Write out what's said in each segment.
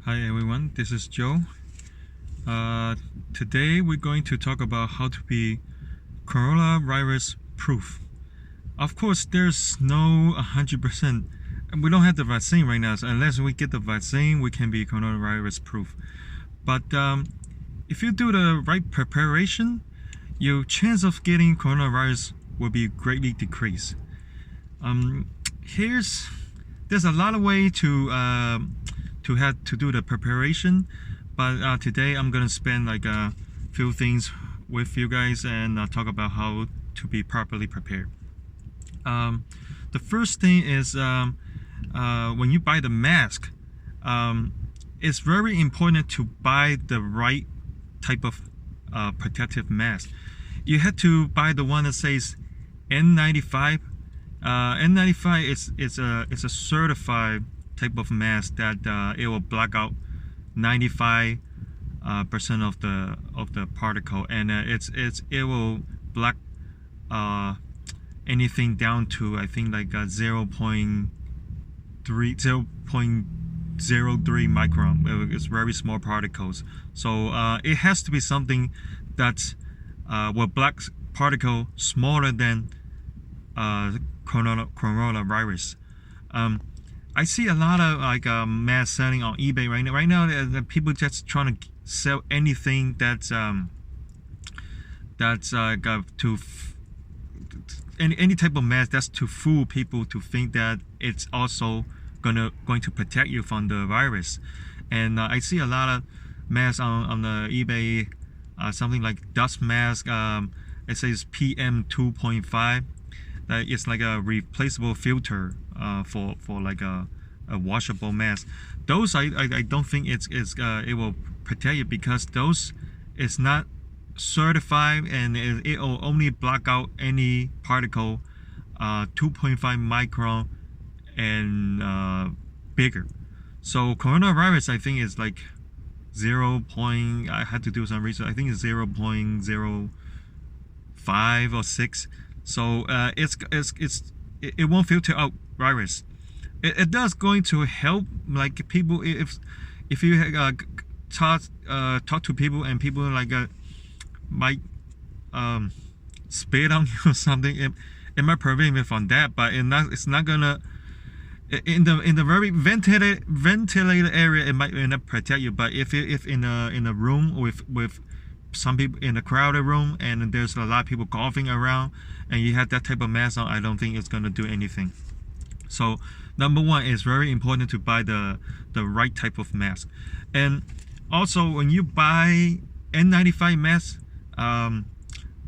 Hi everyone, this is Joe. Today we're going to talk about how to be coronavirus proof. Of course, there's no 100%. We don't have the vaccine right now, so unless we get the vaccine, we can be coronavirus proof. But if you do the right preparation, your chance of getting coronavirus will be greatly decreased. Um, there's a lot of way to have to do the preparation, but today I'm gonna spend like a few things with you guys and talk about how to be properly prepared. The first thing is when you buy the mask, it's very important to buy the right type of protective mask. You have to buy the one that says N95. N95 is a certified type of mask that it will block out 95% of the particle, and it will block anything down to I think like 0.03 micron. It's very small particles, so it has to be something that will block particle smaller than coronavirus. I see a lot of like masks selling on eBay right now. Right now, the people just trying to sell anything that's any type of mask that's to fool people to think that it's also going to protect you from the virus. And I see a lot of masks on the eBay, something like dust mask. It says PM 2.5. It's like a replaceable filter for like a washable mask. Those I don't think it will protect you, because those is not certified, and it will only block out any particle 2.5 micron and bigger. So coronavirus I think is like 0. I had to do some research. I think it's 0.05 or 6. So it won't filter out virus. It does going to help like people if you talk to people and people like might spit on you or something. It might prevent me from that, but it's not gonna in the very ventilated area. It might not protect you, but if in a room with some people in a crowded room and there's a lot of people golfing around and you have that type of mask on, I don't think it's going to do anything. So number one, is very important to buy the right type of mask. And also when you buy N95 mask,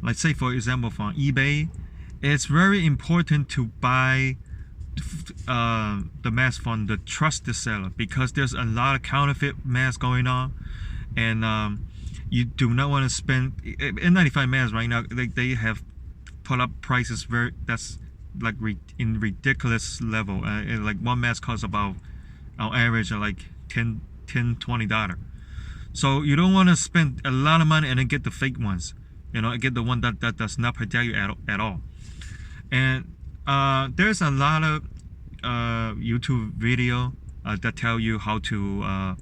let's say for example from eBay, it's very important to buy the mask from the trusted seller, because there's a lot of counterfeit masks going on, and you do not want to spend N95 masks right now. They have put up prices that's like in ridiculous level. Like one mask costs about on average like $20. So you don't want to spend a lot of money and then get the fake ones. Get the one that does not protect you at all. And there's a lot of YouTube video that tell you how to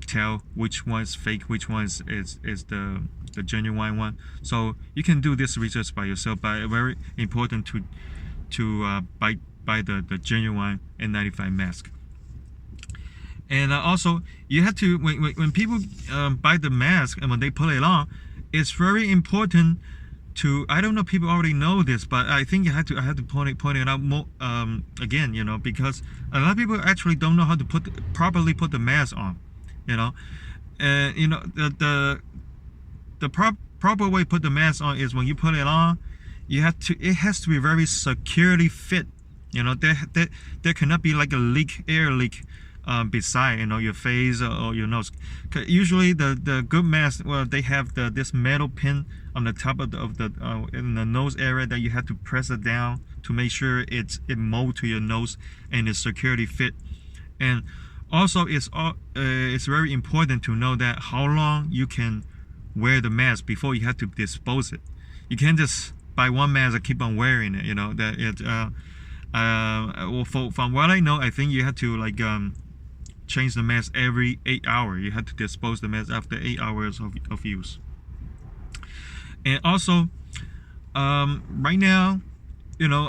tell which one's fake, which one's is the genuine one. So you can do this research by yourself, but it's very important to buy the genuine N95 mask. And also you have to when people buy the mask and when they put it on, it's very important to, I don't know, people already know this, but I think I had to point it out more again, because a lot of people actually don't know how to properly put the mask on. The proper way to put the mask on is when you put it on, it has to be very securely fit. There cannot be like a air leak beside your face or your nose. Usually the good mask, well, they have this metal pin on the top of the in the nose area that you have to press it down to make sure it molds to your nose and it's securely fit. And also it's very important to know that how long you can wear the mask before you have to dispose it. You can't just buy one mask and keep on wearing it. That it well, from what I know, I think you have to like change the mask every 8 hours. You have to dispose the mask after 8 hours of use. And also, right now,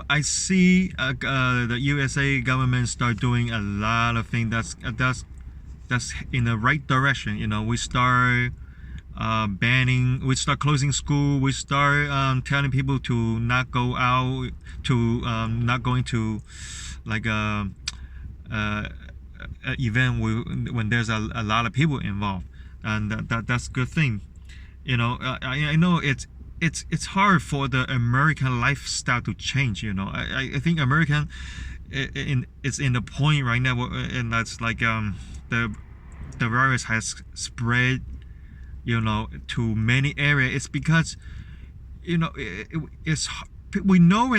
I see the USA government start doing a lot of things that's in the right direction. We start we start closing school. We start telling people to not go out, to not going to like a event when there's a lot of people involved, and that's a good thing. I know it's hard for the American lifestyle to change. I think American it's in the point right now, and that's like the virus has spread to many areas. It's because it's we know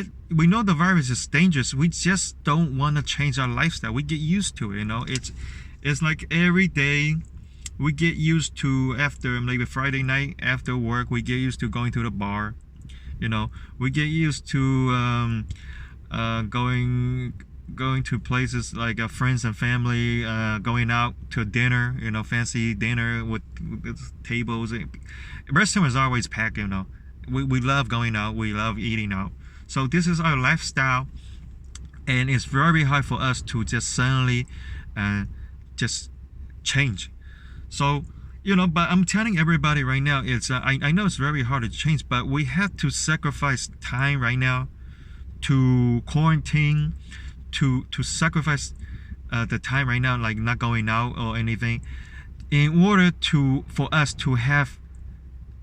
the virus is dangerous. We just don't want to change our lifestyle. We get used to it. It's like every day we get used to, after maybe Friday night after work, we get used to going to the bar. We get used to going to places like friends and family, going out to dinner, fancy dinner with tables. Restaurants are always packed. We love going out, we love eating out. So this is our lifestyle, and it's very hard for us to just suddenly just change. So but I'm telling everybody right now, it's I know it's very hard to change, but we have to sacrifice time right now to quarantine, to sacrifice the time right now, like not going out or anything, in order for us to have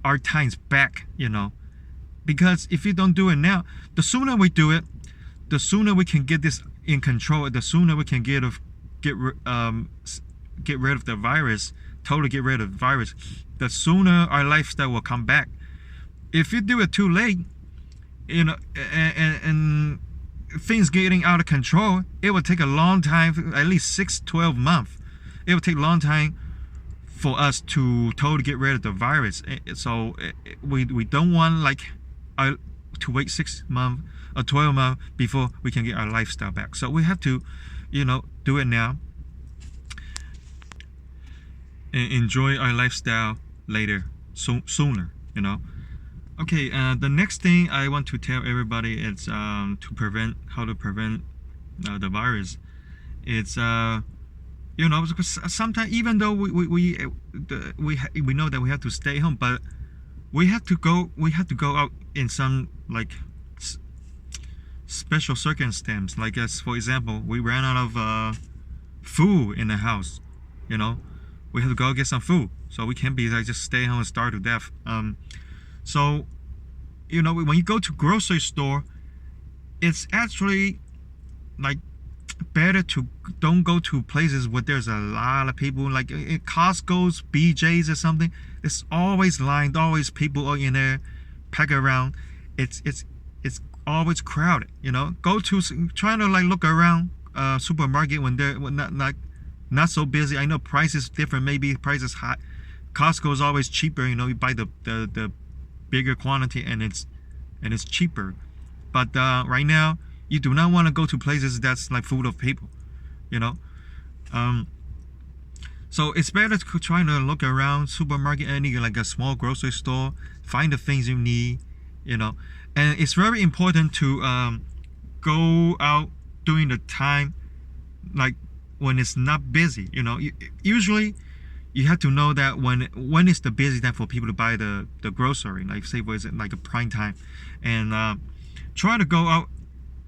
our times back. Because if you don't do it now, the sooner we do it, the sooner we can get this in control. The sooner we can get rid of the virus, totally get rid of the virus, the sooner our lifestyle will come back. If you do it too late, and things getting out of control, it will take a long time, at least 6-12 months. It will take a long time for us to totally get rid of the virus. So we don't want to wait 6 months or 12 months before we can get our lifestyle back. So we have to do it now and enjoy our lifestyle later, sooner. Okay, the next thing I want to tell everybody is how to prevent the virus. It's because sometimes, even though we know that we have to stay home, but we have to go out in some special circumstance. Like, as for example, we ran out of food in the house. We have to go get some food, so we can't be just stay home and starve to death. So when you go to grocery store, it's actually better to don't go to places where there's a lot of people, like in Costco's, BJ's or something. It's always lined, always people are in there, pack around. It's always crowded. Go to trying to look around supermarket when they're not so busy. I know prices different, maybe prices high. Costco is always cheaper. You buy the bigger quantity, and it's cheaper. But right now, you do not want to go to places that's full of people. So it's better to try to look around supermarket, any a small grocery store, find the things you need. And it's very important to go out during the time when it's not busy. Usually you have to know that when is the busy time for people to buy the grocery, say for example, a prime time, and try to go out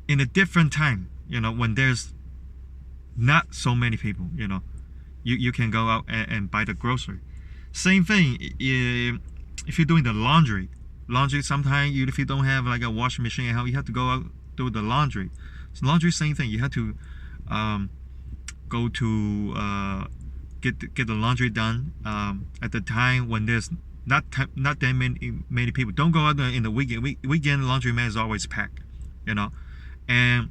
in a different time, when there's not so many people. You can go out and buy the grocery. Same thing if you're doing the laundry. Sometimes if you don't have a washing machine at home, you have to go out do the laundry. So laundry, same thing. You have to go to get the laundry done at the time when there's not that many people. Don't go out there in the weekend. Weekend laundromat is always packed. And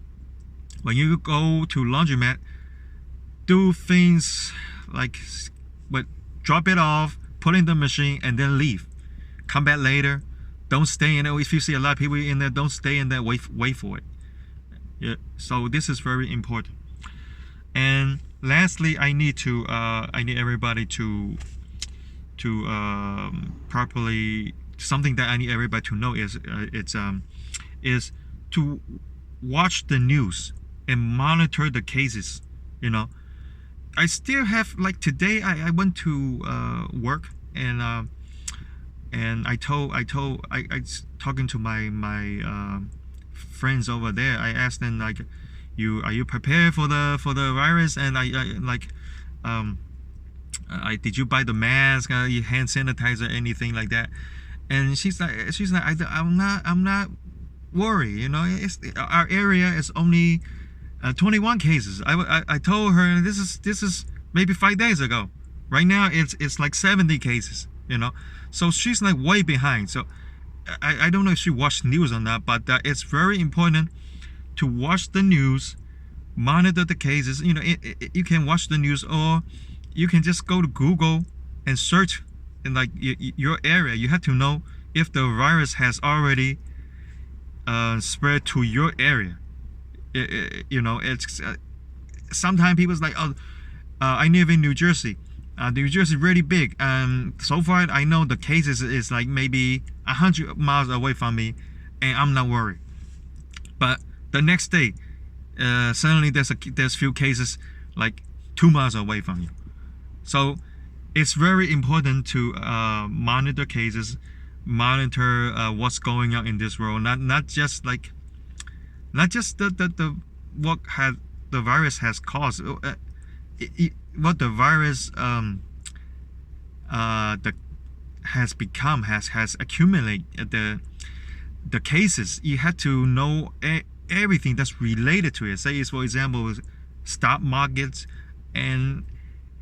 when you go to laundromat, do things drop it off, put it in the machine, and then leave. Come back later. Don't stay in there. If you see a lot of people in there, don't stay in there. Wait for it. Yeah. So this is very important. And lastly, I need everybody to properly, something that I need everybody to know is is to watch the news and monitor the cases. You know, I still have, like today I went to work, and I talking to my friends over there. I asked them, like, are you prepared for the virus? And I like did you buy the mask, hand sanitizer, anything like that? And she's like I'm not worried. You know, our area is only 21 cases. I told her this is maybe 5 days ago. Right now it's like 70 cases. You know, so she's like way behind. So I don't know if she watched news or not, but it's very important to watch the news, monitor the cases. You know, you can watch the news, or you can just go to Google and search in like your area. You have to know if the virus has already spread to your area. You know, it's sometimes people's like, oh, I live in New Jersey. New Jersey is really big, and so far I know the cases is like maybe 100 miles away from me, and I'm not worried. But the next day, suddenly there's few cases like 2 miles away from you. So it's very important to monitor cases, monitor what's going on in this world. Not just the what has the virus has caused. What the virus has become, has accumulated the cases. You had to know everything that's related to it. Say, for example, stock markets and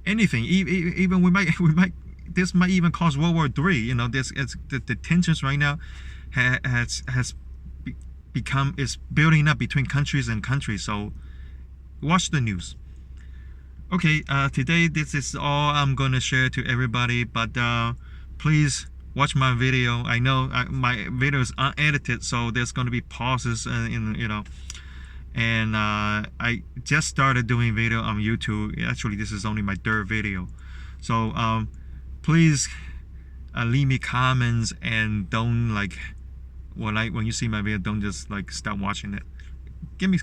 anything. Even we might this might even cause World War III. You know, the tensions right now has become, is building up between countries and countries. So watch the news. Okay, today this is all I'm gonna share to everybody, but please watch my video. I know my video is unedited, so there's gonna be pauses in, you know, and I just started doing video on YouTube. Actually, this is only my 3rd video, so please leave me comments, and don't like when you see my video, don't just like stop watching it. Give me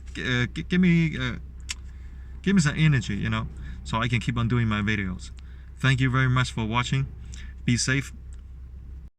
some energy, you know, so I can keep on doing my videos. Thank you very much for watching. Be safe.